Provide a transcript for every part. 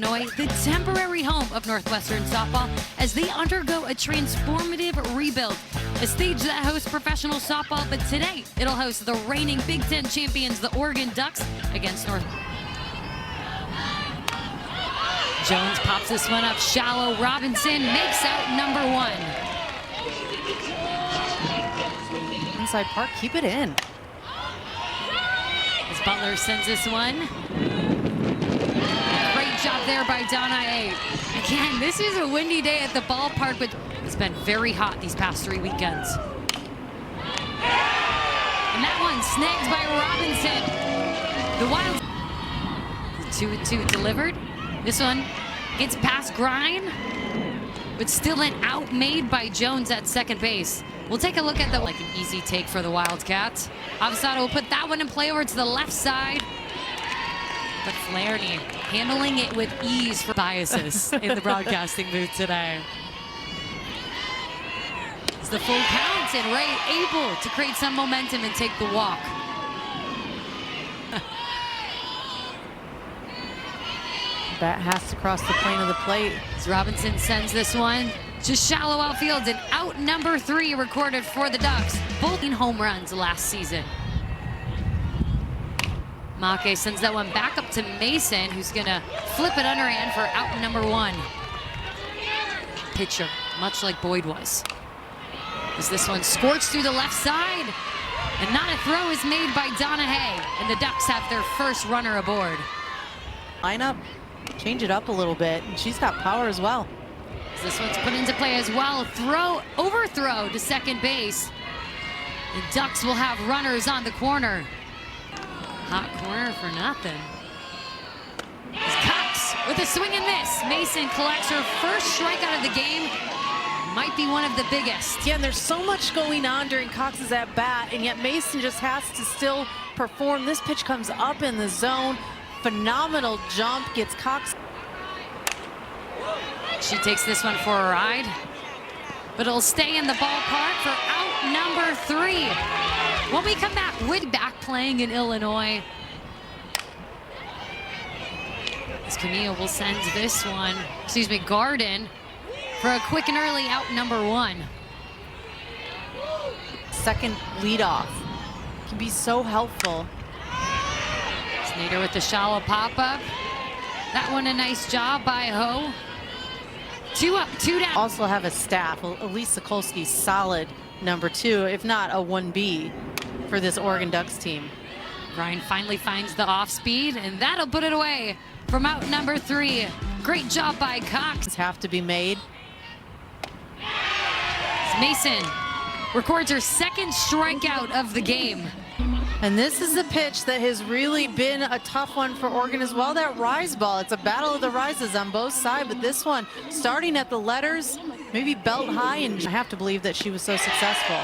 Illinois, the temporary home of Northwestern softball, as they undergo a transformative rebuild. A stage that hosts professional softball, but today it'll host the reigning Big Ten champions, the Oregon Ducks, against North. Jones pops this one up shallow. Robinson makes out number one. Inside park, keep it in. As Butler sends this one. Great job there by Donna A. Again, this is a windy day at the ballpark, but it's been very hot these past 3 weekends. And that one snagged by Robinson. The Wild. The 2-2 delivered. This one gets past Grind, but still an out made by Jones at second base. We'll take a look at the, like an easy take for the Wildcats. Avasado will put that one in play over to the left side. But Flaherty handling it with ease for biases in the broadcasting booth today. It's the full count, and Ray able to create some momentum and take the walk. Bat has to cross the plane of the plate. As Robinson sends this one just shallow outfield, and out number 3 recorded for the Ducks. Both home runs last season. Make sends that one back up to Mason, who's gonna flip it underhand for out number 1. Pitcher, much like Boyd was. As this one scorched through the left side, and not a throw is made by Donna Hay, and the Ducks have their first runner aboard. Lineup, change it up a little bit, and she's got power as well. As this one's put into play as well. Overthrow to second base. The Ducks will have runners on the corner. Hot corner for nothing. As Cox with a swing and miss. Mason collects her first strikeout of the game. Might be one of the biggest. Yeah, and there's so much going on during Cox's at bat, and yet Mason just has to still perform. This pitch comes up in the zone. Phenomenal jump, gets Cox. She takes this one for a ride, but it'll stay in the ballpark for out number 3. When we come back, Wood back playing in Illinois. As Camille will send this one, Garden, for a quick and early out number 1. Second leadoff can be so helpful. Snyder with the shallow pop-up. That one a nice job by Ho. 2 up, 2 down. Also have a staff. Elise Sokolski's solid number 2, if not a 1B for this Oregon Ducks team. Ryan finally finds the off speed, and that'll put it away from out number 3. Great job by Cox. Have to be made. Mason records her second strikeout of the game. And this is a pitch that has really been a tough one for Oregon as well. That rise ball, it's a battle of the rises on both sides, but this one starting at the letters, maybe belt high, and I have to believe that she was so successful.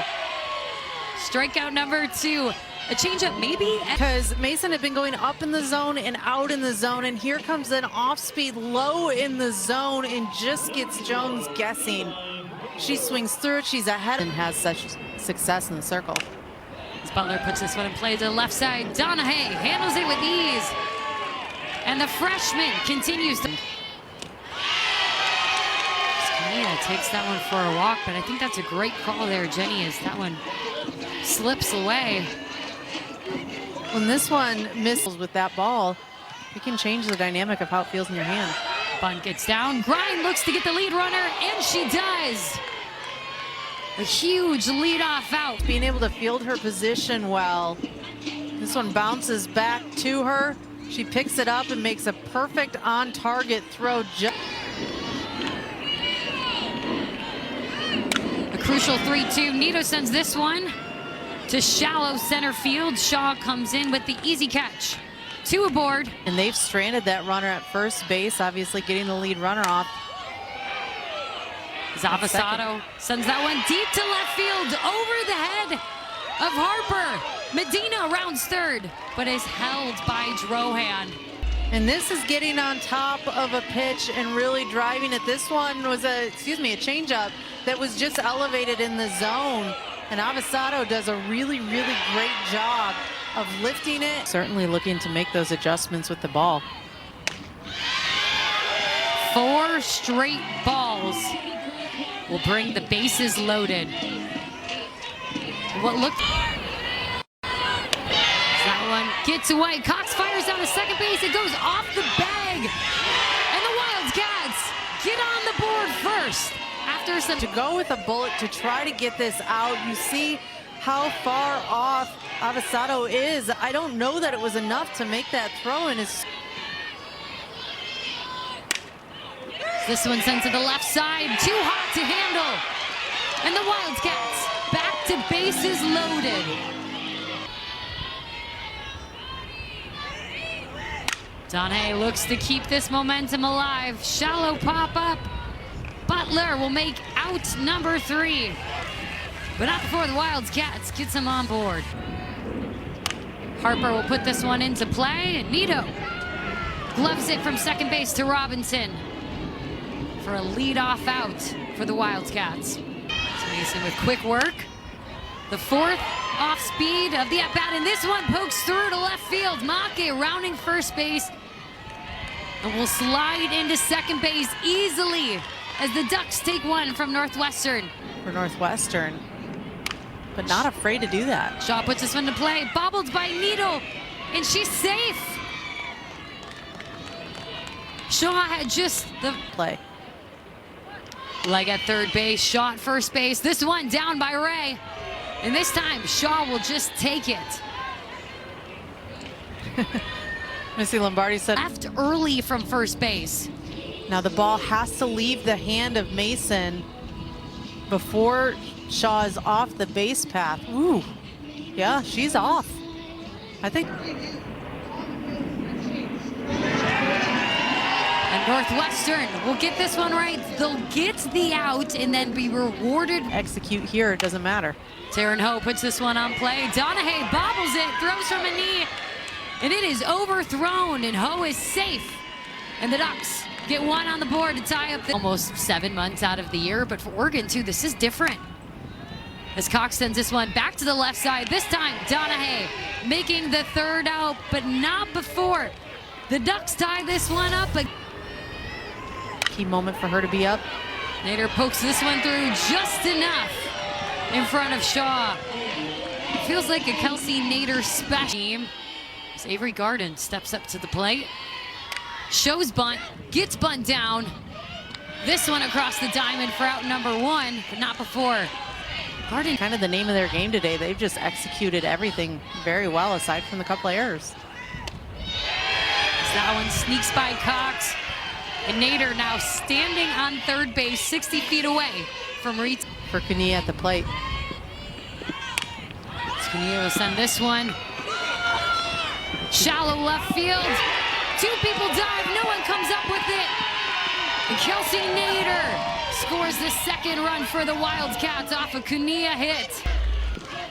Strikeout number 2, a changeup maybe? Because Mason had been going up in the zone and out in the zone, and here comes an off-speed low in the zone and just gets Jones guessing. She swings through it, she's ahead, and has such success in the circle. As Butler puts this one in play to the left side, Donna Hay handles it with ease. And the freshman continues to... Camilla takes that one for a walk, but I think that's a great call there, Jenny, as that one slips away. When this one misses with that ball, it can change the dynamic of how it feels in your hand. Bunt gets down, Grind looks to get the lead runner, and she does. A huge leadoff out. Being able to field her position well. This one bounces back to her. She picks it up and makes a perfect on-target throw. A crucial 3-2. Nito sends this one to shallow center field. Shaw comes in with the easy catch. 2 aboard. And they've stranded that runner at first base, obviously getting the lead runner off. Avasado sends that one deep to left field, over the head of Harper. Medina rounds third, but is held by Drohan. And this is getting on top of a pitch and really driving it. This one was a changeup that was just elevated in the zone. And Avasado does a really, really great job of lifting it. Certainly looking to make those adjustments with the ball. 4 straight balls will bring the bases loaded. What looked... That one gets away. Cox fires down to second base. It goes off the bag. And the Wildcats get on the board first. After some... To go with a bullet to try to get this out, you see how far off Avesado is. I don't know that it was enough to make that throw in his... This one sent to the left side, too hot to handle. And the Wildcats back to bases loaded. Donahue looks to keep this momentum alive. Shallow pop-up. Butler will make out number 3. But not before the Wildcats gets him on board. Harper will put this one into play, and Nito gloves it from second base to Robinson for a lead-off out for the Wildcats. So Mason with quick work. The 4th off speed of the at-bat, and this one pokes through to left field. Make rounding first base and will slide into second base easily as the Ducks take one from Northwestern. For Northwestern, but not afraid to do that. Shaw puts this one to play, bobbled by Nito, and she's safe. Shaw had just the play. Leg at third base, Shaw at first base. This one down by Ray. And this time, Shaw will just take it. Missy Lombardi said... Left early from first base. Now the ball has to leave the hand of Mason before Shaw is off the base path. Ooh, yeah, she's off. I think... And Northwestern will get this one right. They'll get the out and then be rewarded. Execute here, it doesn't matter. Taryn Ho puts this one on play. Donahue bobbles it, throws from a knee, and it is overthrown, and Ho is safe. And the Ducks get one on the board to tie up the... Almost 7 months out of the year, but for Oregon too, this is different. As Cox sends this one back to the left side. This time, Donahue making the 3rd out, but not before. The Ducks tie this one up. Key moment for her to be up. Nader pokes this one through just enough in front of Shaw. It feels like a Kelsey Nader special team. As Avery Garden steps up to the plate. Shows bunt, gets bunt down. This one across the diamond for out number 1, but not before. Garden. Kind of the name of their game today. They've just executed everything very well, aside from the couple of errors. As that one sneaks by Cox. And Nader now standing on third base, 60 feet away from Reed. For Kania at the plate. Kania will send this one. Shallow left field. 2 people dive, no one comes up with it. And Kelsey Nader scores the 2nd run for the Wildcats off a Kania hit.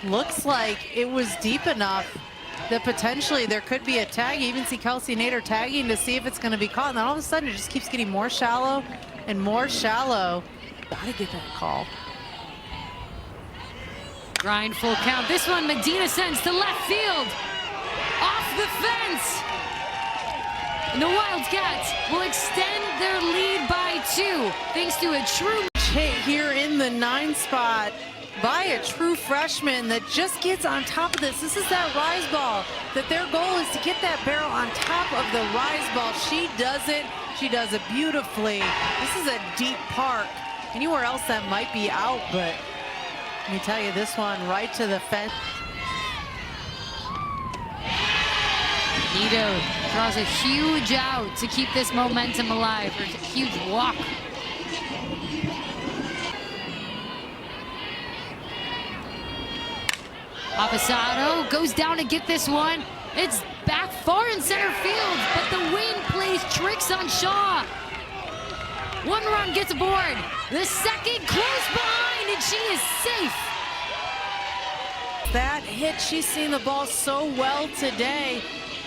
Looks like it was deep enough that potentially there could be a tag. You even see Kelsey Nader tagging to see if it's going to be caught. And then all of a sudden it just keeps getting more shallow and more shallow. Gotta get that call. Grind full count. This one Medina sends to left field. Off the fence. And the Wildcats will extend their lead by 2 thanks to a true hit here in the 9 spot by a true freshman that just gets on top of this. This is that rise ball, that their goal is to get that barrel on top of the rise ball. She does it. She does it beautifully. This is a deep park. Anywhere else that might be out, but let me tell you, this one right to the fence. Nito draws a huge out to keep this momentum alive. There's a huge walk. Avesado goes down to get this one. It's back far in center field, but the wind plays tricks on Shaw. 1 run gets aboard. The 2nd close behind, and she is safe. That hit, she's seen the ball so well today.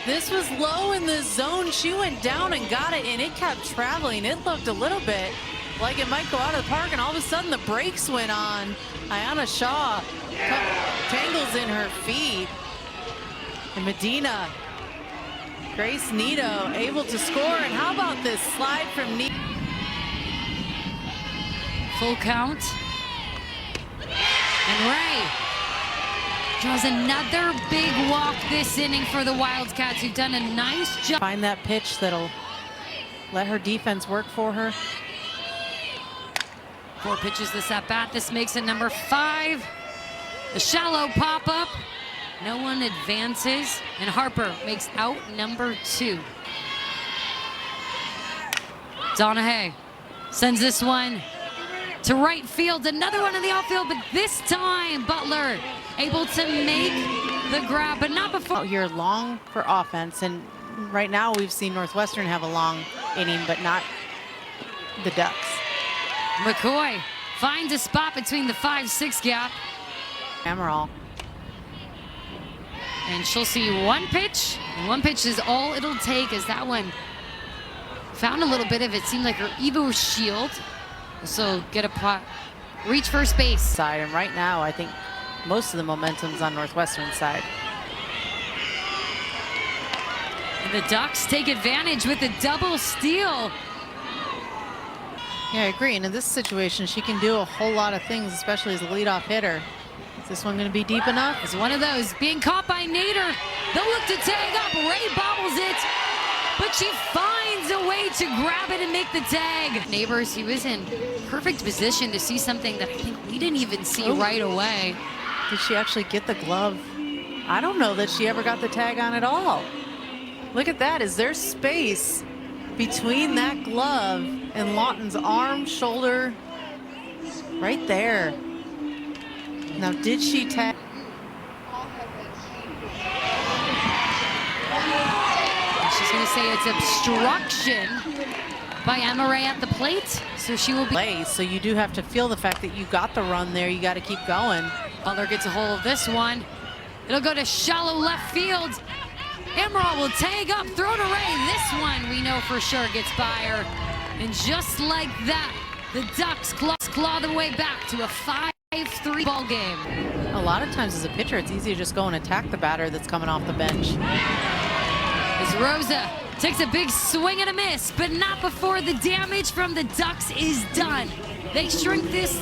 This was low in the zone. She went down and got it, and it kept traveling. It looked a little bit like it might go out of the park, and all of a sudden the brakes went on. Ayana Shaw tangles in her feet. And Medina, Grace Nito able to score. And how about this slide from Nito? Full count. And Ray draws another big walk this inning for the Wildcats, who've done a nice job. Find that pitch that'll let her defense work for her. 4 pitches this at bat. This makes it number 5. The shallow pop-up. No one advances. And Harper makes out number 2. Donahue sends this one to right field. Another one in the outfield, but this time Butler able to make the grab, but not before. Out here long for offense, and right now we've seen Northwestern have a long inning, but not the Ducks. McCoy finds a spot between the 5-6 gap. Amaral. And she'll see one pitch, and one pitch is all it'll take, as that one found a little bit of it. Seemed like her Evo shield. So get a pot, reach first base. Side, and right now I think most of the momentum's on Northwestern's side. And the Ducks take advantage with a double steal. Yeah, I agree. And in this situation, she can do a whole lot of things, especially as a leadoff hitter. Is this one going to be deep enough? It's one of those being caught by Nader. They'll look to tag up. Ray bobbles it, but she finds a way to grab it and make the tag. Neighbors, he was in perfect position to see something that I think we didn't even see right away. Did she actually get the glove? I don't know that she ever got the tag on at all. Look at that. Is there space between that glove and Lawton's arm, shoulder? Right there. Now, did she tag? She's going to say it's obstruction by Emma Ray at the plate, so she will be. So you do have to feel the fact that you got the run there. You got to keep going. Butler gets a hold of this one. It'll go to shallow left field. Emerald will tag up, throw to Ray. This one we know for sure gets by her. And just like that, the Ducks claw their way back to a 5-3 ball game. A lot of times as a pitcher, it's easy to just go and attack the batter that's coming off the bench. As Rosa takes a big swing and a miss, but not before the damage from the Ducks is done. They shrink this.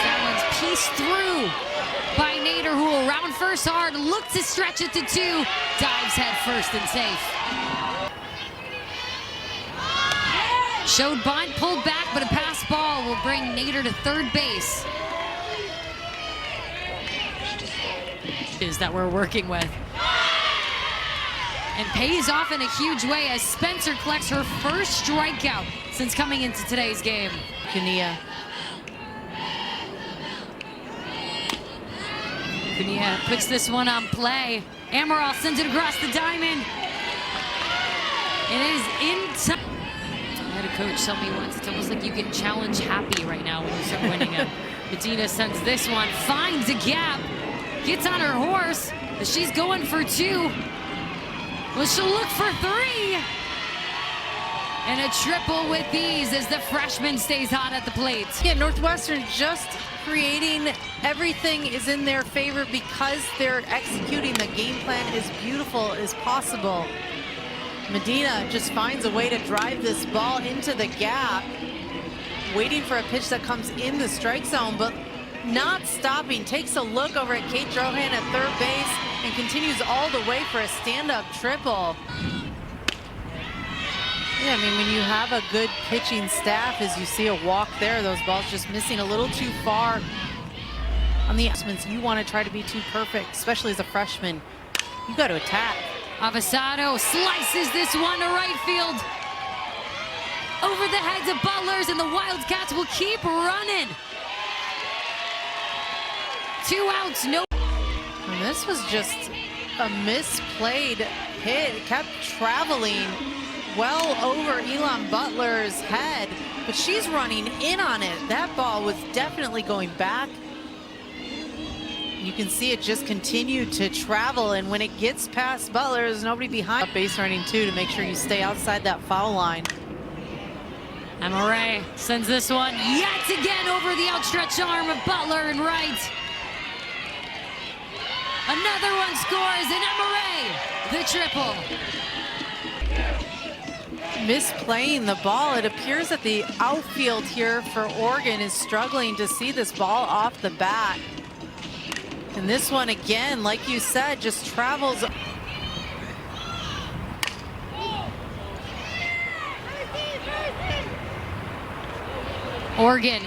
That one's pieced through by Nader, who will round first hard, look to stretch it to 2, dives head first and safe. Showed bunt, pulled back, but a pass ball will bring Nader to third base. Is that we're working with. And pays off in a huge way as Spencer collects her first strikeout since coming into today's game. Cunha puts this one on play. Amaral sends it across the diamond. It is in time. I had a coach tell me once, it's almost like you get challenge happy right now when you start winning it. Medina sends this one, finds a gap, gets on her horse, but she's going for 2. Well, she'll look for 3. And a triple with these as the freshman stays hot at the plate. Yeah, Northwestern just creating everything is in their favor because they're executing the game plan as beautiful as possible. Medina just finds a way to drive this ball into the gap, waiting for a pitch that comes in the strike zone, but not stopping. Takes a look over at Kate Drohan at third base and continues all the way for a stand-up triple. Yeah, I mean, when you have a good pitching staff, as you see a walk there, those balls just missing a little too far on the adjustments. You want to try to be too perfect, especially as a freshman. You got to attack. Avesado slices this one to right field. Over the heads of Butlers, and the Wildcats will keep running. 2 outs, no. And this was just a misplayed hit. It kept traveling well over Elon Butler's head, but she's running in on it. That ball was definitely going back. You can see it just continued to travel, and when it gets past Butler, there's nobody behind. Up base running 2 to make sure you stay outside that foul line. Emma Ray sends this one yet again over the outstretched arm of Butler and right. Another one scores, and Emma Ray, the triple. misplaying the ball. It appears that the outfield here for Oregon is struggling to see this ball off the bat. And this one again, like you said, just travels. Oregon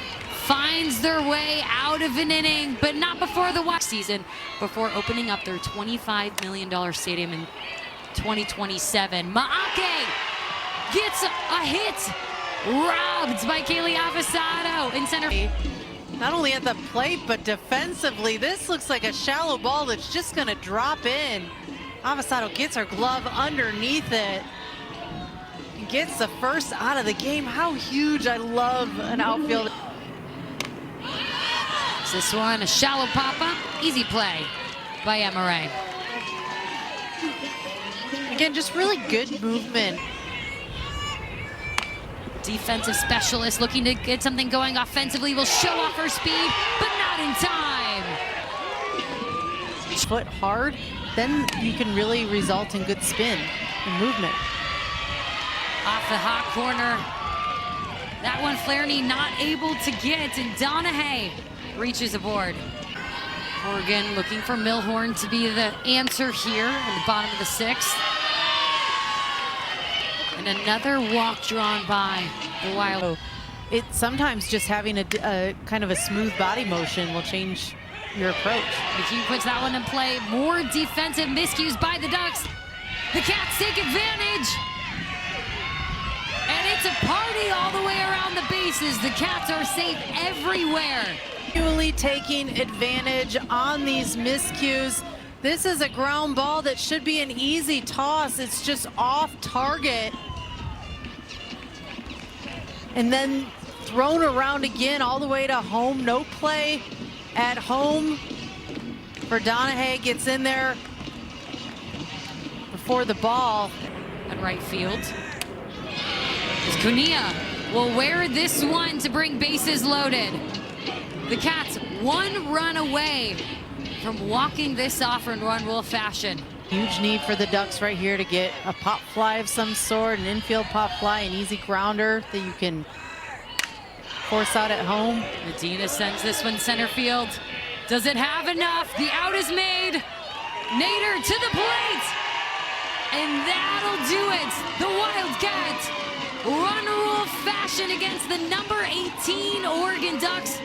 finds their way out of an inning, but not before the season, before opening up their $25 million stadium in 2027. Maake gets a hit, robbed by Kaylee Avasado in center. Not only at the plate, but defensively, this looks like a shallow ball that's just gonna drop in. Avasado gets her glove underneath it. Gets the first out of the game. How huge. I love an outfield. This one, a shallow pop-up, easy play by Emery. Again, just really good movement. Defensive specialist looking to get something going offensively, will show off her speed, but not in time. Foot hard, then you can really result in good spin and movement. Off the hot corner. That one Flaherty not able to get, and Donahue reaches aboard. Oregon looking for Milhorn to be the answer here in the bottom of the sixth. And another walk drawn by the Wild. It sometimes just having a kind of a smooth body motion will change your approach. McKee puts that one in play. More defensive miscues by the Ducks. The Cats take advantage. And it's a party all the way around the bases. The Cats are safe everywhere. Continually taking advantage on these miscues. This is a ground ball that should be an easy toss. It's just off target. And then thrown around again all the way to home. No play at home for Donahue. Gets in there before the ball. At right field. Cunha will wear this one to bring bases loaded. The Cats one run away from walking this off in run rule fashion. Huge need for the Ducks right here to get a pop fly of some sort, an infield pop fly, an easy grounder that you can force out at home. Medina sends this one center field. Does it have enough? The out is made. Nader to the plate. And that'll do it. The Wildcats run rule fashion against the number 18 Oregon Ducks.